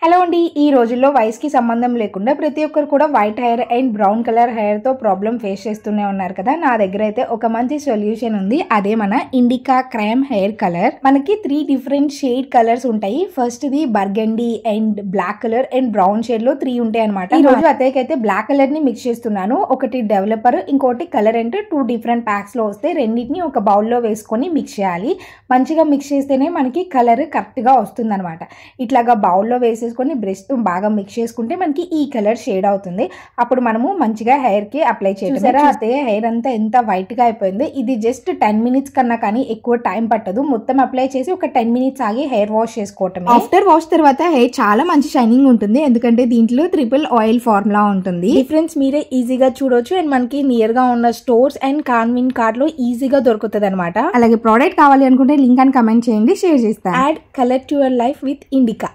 Hello అండి, ఈ రోజుల్లో వయసుకి సంబంధం లేకుండా ప్రతి ఒక్కరు కూడా white hair and brown colour hair తో ప్రాబ్లం ఫేస్ చేస్తూనే ఉన్నారు కదా. నా దగ్గర అయితే ఒక మంచి సొల్యూషన్ ఉంది. అదే మన ఇండికా క్రైమ్ హెయిర్ కలర్. మనకి 3 డిఫరెంట్ షేడ్ కలర్స్ ఉంటాయి. First the burgundy and black colour and brown shade లో 3 ఉంటాయి అనమాట. ఈ రోజు అతేకైతే బ్లాక్ కలర్ ని మిక్స్ చేస్తున్నాను. ఒకటి డెవలపర్, ఇంకోటి కలర్ అంటే 2 డిఫరెంట్ ప్యాక్స్ లో వస్తే రెండింటిని ఒక బౌల్ లో వేసుకొని మిక్స్ చేయాలి. మంచిగా మిక్స్ చేస్తేనే మనకి కలర్ కరెక్ట్ గా వస్తుంది అనమాట. ఇట్లాగా బౌల్లో వేసేసుకొని బ్రష్ తో బాగా మిక్స్ చేసుకుంటే మనకి ఈ కలర్ షేడ్ అవుతుంది. అప్పుడు మనము మంచిగా హెయిర్ కి అప్లై చేయాలి. అయితే హెయిర్ అంతా ఎంత వైట్ గా అయిపోయింది. ఇది జస్ట్ 10 మినిట్స్ కన్నా కానీ ఎక్కువ టైం పట్టదు. మొత్తం అప్లై చేసి ఒక 10 మినిట్స్ ఆగి హెయిర్ వాష్ చేసుకోవటం. ఆఫ్టర్ వాష్ తర్వాత హెయిర్ చాలా మంచి షైనింగ్ ఉంటుంది. ఎందుకంటే దీంట్లో ట్రిపుల్ ఆయిల్ ఫార్ములా ఉంటుంది. డిఫరెన్స్ మీరే ఈజీగా చూడొచ్చు. అండ్ మనకి నియర్ గా ఉన్న స్టోర్స్ అండ్ కాన్విన్ కార్డ్ లో ఈజీగా దొరుకుతుంది అనమాట. అలాగే ప్రోడక్ట్ కావాలి అనుకుంటే లింక్ అని కమెంట్ చేయండి, షేర్ చేస్తాను. Add colour to your life with indica.